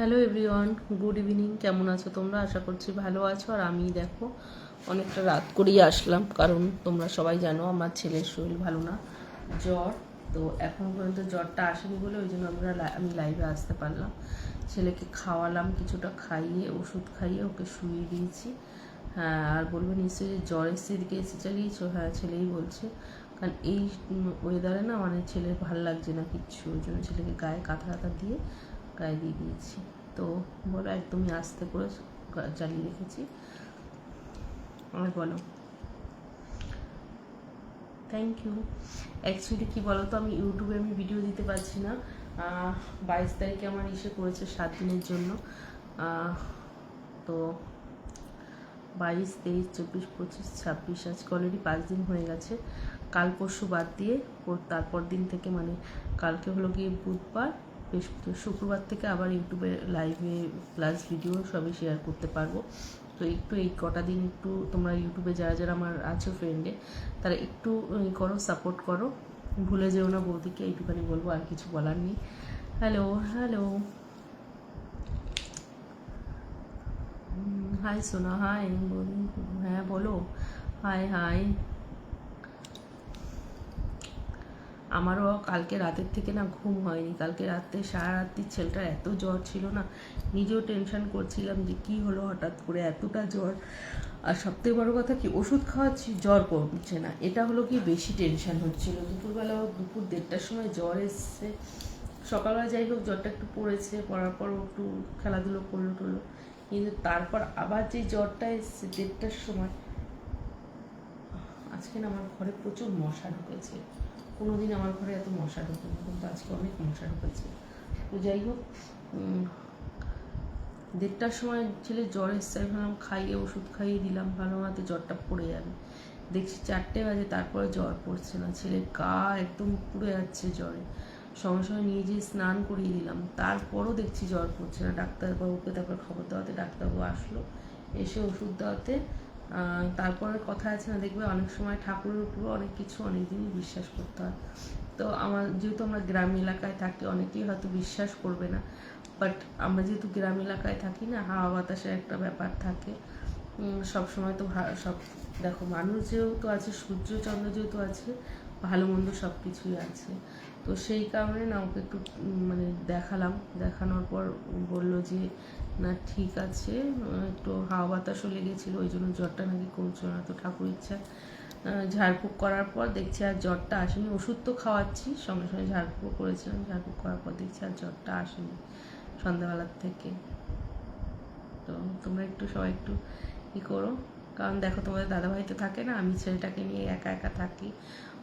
Hello everyone, good evening. কেমন আছো তোমরা? আশা করছি ভালো আছো। আর আমি দেখো অনেকটা রাত করেই আসলাম, কারণ তোমরা সবাই জানো আমার ছেলের শরীর ভালো না, জ্বর। তো এখন পর্যন্ত জ্বরটা আসেনি বলে ওই জন্য আমি লাইভে আসতে পারলাম। ছেলেকে খাওয়ালাম, কিছুটা খাইয়ে ওষুধ খাইয়ে ওকে শুইয়ে দিয়েছি। হ্যাঁ, আর বলবে নিশ্চয়ই যে জ্বর এসে দিকে এসে চালিয়েছো। হ্যাঁ, ছেলেই বলছে, কারণ এই ওয়েদারে না মানে ছেলের ভাল লাগছে না কিচ্ছু, ওই জন্য ছেলেকে গায়ে কাঁথা কাঁথা দিয়ে গায়ে দিয়ে দিয়েছি। তো বলো, একদমই আস্তে করে চালিয়ে রেখেছি। আর বলো, থ্যাংক ইউ। অ্যাকচুয়ালি কী বলো তো, আমি ইউটিউবে ভিডিও দিতে পারছি না। 22 তারিখে আমার ইসে করেছে 7 দিনের জন্য। তো 22, 23, 24, 25, 26 আজকে অলরেডি 5 দিন হয়ে গেছে। কাল পরশু বাদ দিয়ে তারপর দিন থেকে, মানে কালকে হলো গিয়ে বুধবার, বৃহস্পতিবার, শুক্রবার থেকে আবার ইউটিউবে লাইভে প্লাস ভিডিও সবই শেয়ার করতে পারবো। তো একটু এই কটা দিন একটু তোমরা ইউটিউবে যারা যারা আমার আছো ফ্রেন্ডে, তারা একটু করো, সাপোর্ট করো, ভুলে যেও না বৌদিকে, এইটুখানি বলবো, আর কিছু বলার নেই। হ্যালো হ্যালো, হাই সোনা, হাই বৌদি, হ্যাঁ বলো, হাই হাই। আমারও কালকে রাতের থেকে না ঘুম হয়নি। কালকে রাতে সারা রাত্রি ছেলেটার এত জ্বর ছিল না, নিজেও টেনশন করছিলাম যে কি হলো হঠাৎ করে এতটা জ্বর। আর সবথেকে বড় কথা কি, ওষুধ খাওয়াচ্ছি জ্বর কমছে না, এটা হলো কি বেশি টেনশন হচ্ছিল। দুপুরবেলা দুপুর 1:30টার সময় জ্বর এসছে। সকালবেলা যাই হোক জ্বরটা একটু পড়েছে, পড়ার পর একটু খেলাধুলো করলো টলো, কিন্তু তারপর আবার যে জ্বরটা এসছে 1:30টার সময়। আজকে না আমার ঘরে প্রচুর মশা ঢুকেছে। কোনোদিন আমার ঘরে এত মশা ঢোকেনি, কিন্তু আজকে অনেক মশা ঢুকেছে। তো যাই হোক, 1:30টার সময় ছেলে জ্বর এসছে, ভাবলাম খাইয়ে ওষুধ খাইয়ে দিলাম, ভালো মতো জ্বরটা পড়ে যাবে। দেখছি 4টে বাজে, তারপরে জ্বর পড়ছে না, ছেলের গা একদম পুড়ে যাচ্ছে জ্বরে। সঙ্গে সঙ্গে নিয়ে যেয়ে স্নান করিয়ে দিলাম, তারপরও দেখছি জ্বর পড়ছে না। ডাক্তারবাবুকে তারপর খবর দেওয়াতে ডাক্তারবাবু আসলো, এসে ওষুধ দেওয়াতে তারপরে কথা আছে না, দেখবে অনেক সময় ঠাকুরের উপরও অনেক কিছু অনেক দিনই বিশ্বাস করতে হয়। তো যেহেতু আমরা গ্রাম এলাকায় থাকি, অনেকেই হয়তো বিশ্বাস করবে না, বাট আমরা যেহেতু গ্রাম এলাকায় থাকি না, হাওয়া বাতাসের একটা ব্যাপার থাকে। সব সময় তো সব দেখো, মানুষ যেহেতু আছে, সূর্য চন্দ্র যেহেতু আছে, ভালো মন্দ সব কিছুই আছে। তো সেই কারণে না ওকে একটু মানে দেখানোর পর বললো যে না ঠিক আছে, একটু হাওয়া বাতাসও লেগেছিলো, ওই জন্য জ্বরটা নাকি কমছে না। তো ঠাকুর ইচ্ছা ঝাড়ফুঁক করার পর দেখছি আর জ্বরটা আসেনি। ওষুধ তো খাওয়াচ্ছি, সঙ্গে সঙ্গে ঝাড়ফুঁক করেছিলাম, ঝাড়ফুঁক করার পর দেখছি আর জ্বরটা আসেনি সন্ধ্যাবেলার থেকে। তো তোমরা একটু সবাই একটু ই করো, কারণ দেখো তোমাদের দাদাভাই তো থাকে না, আমি ছেলেটাকে নিয়ে একা একা থাকি,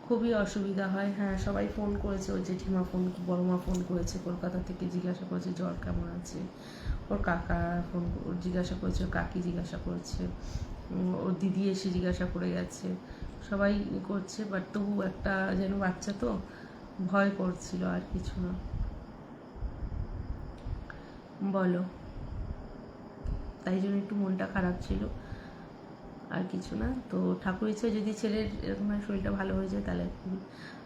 খুবই অসুবিধা হয়। হ্যাঁ, সবাই ফোন করেছে, ওর জেঠিমা ফোন, বড় মা ফোন করেছে কলকাতা থেকে, জিজ্ঞাসা করেছে জ্বর কেমন আছে। ওর কাকা ফোন জিজ্ঞাসা করেছে, ওর কাকি জিজ্ঞাসা করেছে, ওর দিদি এসে জিজ্ঞাসা করে গেছে, সবাই করছে। বাট তবু একটা যেন বাচ্চা তো ভয় করছিল, আর কিছু না। বলো, তাই জন্য একটু মনটা খারাপ ছিল, আর কিছু না। তো ঠাকুর ইচ্ছা যদি ছেলের এরকম শরীরটা ভালো হয়ে যায়, তাহলে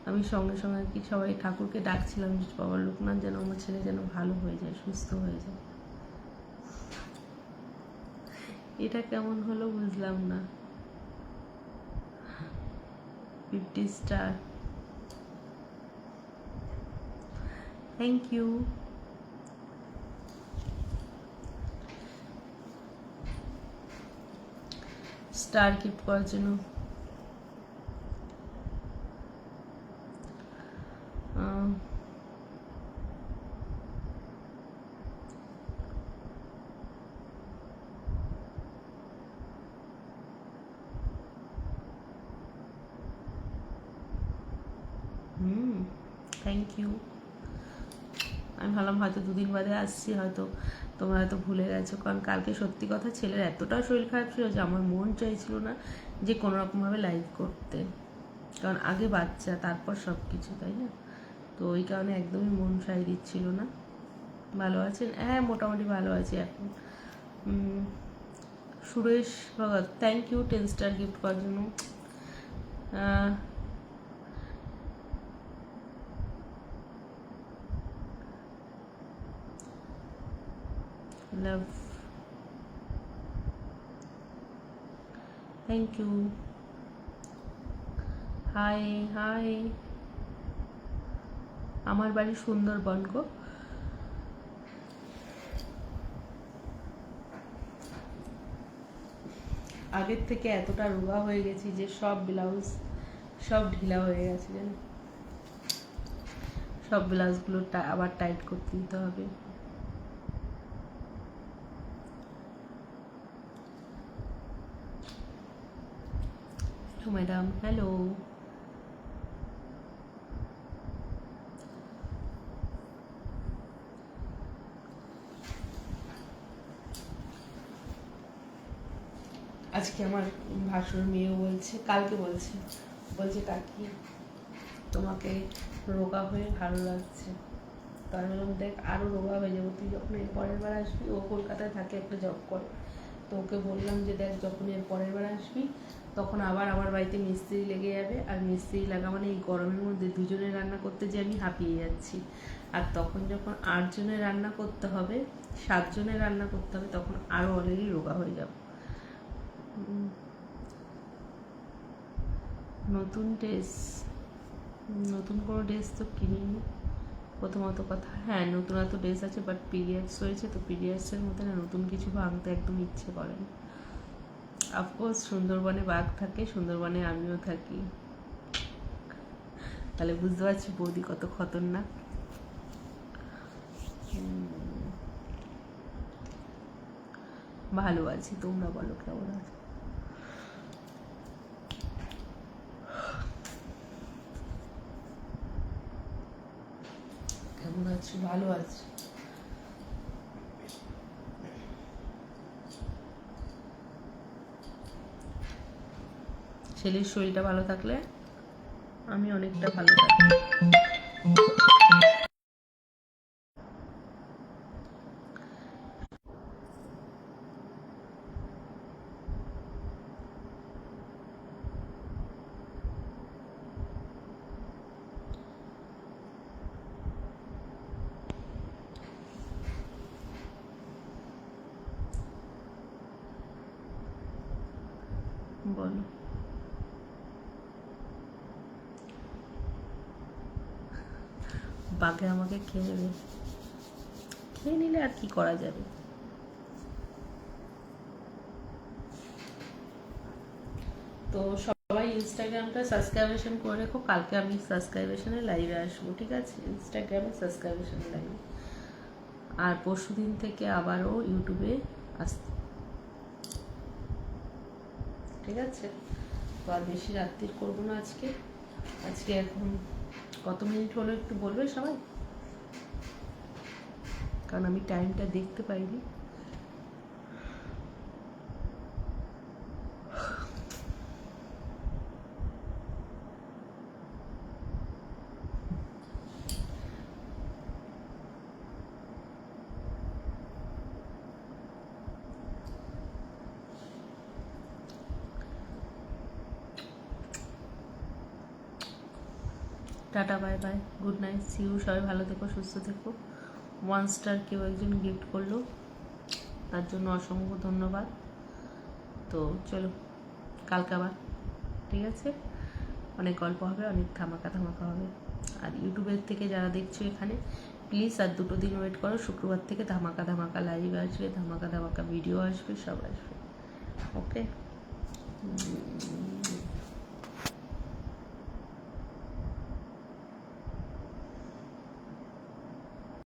আমি সঙ্গে সঙ্গে কি সবাই ঠাকুরকে ডাকছিলাম যে বাবা লোকনাথ যেন আমার ছেলে যেন ভালো হয়ে যায়, সুস্থ হয়ে যায়। এটা কেমন হলো বুঝলাম না। 50 star, thank you. Star gift করার জন্য। Thank you. আমি ভাবলাম হয়তো 2 দিন বাদে আসছি, হয়তো তোমরা হয়তো ভুলে গেছো, কারণ কালকে সত্যি কথা ছেলের এতটা শরীর খারাপ ছিল যে আমার মন চাইছিল না যে কোনো রকমভাবে লাইভ করতে, কারণ আগে বাচ্চা তারপর সব কিছু, তাই না? তো ওই কারণে একদমই মন সাই দিচ্ছিল না। ভালো আছেন? হ্যাঁ, মোটামুটি ভালো আছি এখন। Suresh Bhagat, thank you 10 star gift করার জন্য। Love, thank you. Hi hi, আমার বাড়ি সুন্দরবন গো। আগের থেকে এতটা রোগা হয়ে গেছি যে সব ব্লাউজ সব ঢিলা হয়ে গেছে জানো, সব ব্লাউজগুলো আবার টাইট করতে দিতে হবে। Hello madam, hello. আজকে আমার ভাসুর মেয়েও বলছে, কালকে বলছে কাকি তোমাকে রোগা হয়ে ভালো লাগছে। তো আমি বললাম দেখ আরও রোগা হয়ে যাবো, তুই যখন এর পরের বার আসবি, ও কলকাতায় থাকে একটা জব করে, তো ওকে বললাম যে দেখ যখন এর পরের বার আসবি তখন আবার আমার বাড়িতে মিস্ত্রি লেগে যাবে, আর মিস্ত্রি লাগা মানে এই গরমের মধ্যে দুজনে রান্না করতে যে আমি হাঁপিয়ে যাচ্ছি, আর তখন যখন 8 জনের রান্না করতে হবে, 7 জনের রান্না করতে হবে, তখন আরও অলরেডি রোগা হয়ে যাব। নতুন ড্রেস, নতুন কোনো ড্রেস তো কিনিনি প্রথমত কথা। হ্যাঁ নতুন এত ড্রেস আছে, বাট পিরিয়ডস হয়েছে তো পিরিয়ডসের মধ্যে না নতুন কিছু ভাঙতে একদম ইচ্ছে করে না। অফকোর্স সুন্দরবনে বাঘ থাকে, সুন্দরবনে আমিও থাকি, তাহলে বুঝতে পারছি বৌদি কত খতরনাক। ভালো আছি, তোমরা বলো কেমন আছো? কেমন আছো? ভালো আছি। ছেলের শরীরটা ভালো থাকলে আমি অনেকটা ভালো থাকি। বলো, বাঘে আমাকে খেয়ে নেবে, খেয়ে নিলে আর কি করা যাবে। তো সবাই ইনস্টাগ্রামটা সাবস্ক্রাইবেশন করে রেখো, কালকে আমি সাবস্ক্রাইবেশনে লাইভে আসবো, ঠিক আছে? ইনস্টাগ্রামে সাবস্ক্রাইবেশনে লাইভে, আর পরশুদিন থেকে আবারও ইউটিউবে আসতে, ঠিক আছে? তো আর বেশি রাত্রির করবো না আজকে। আজকে এখন কত মিনিট হলো একটু বলবে সবাই, কারণ আমি টাইমটা দেখতে পাইনি। Tata, bye bye, good night, see you. সবাই ভালো থেকো, সুস্থ থেকো। 1 স্টার কেউ একজন গিফট করলো, তার জন্য অসংখ্য ধন্যবাদ। তো চলো কালকে আবার, ঠিক আছে? অনেক গল্প হবে, অনেক ধামাকা ধামাকা হবে। আর ইউটিউবের থেকে যারা দেখছো এখানে, প্লিজ আর 2 দিন ওয়েট করো, শুক্রবার থেকে ধামাকা ধামাকা লাইভ আসবে, ধামাকা ধামাকা ভিডিও আসবে, সব আসবে, ওকে?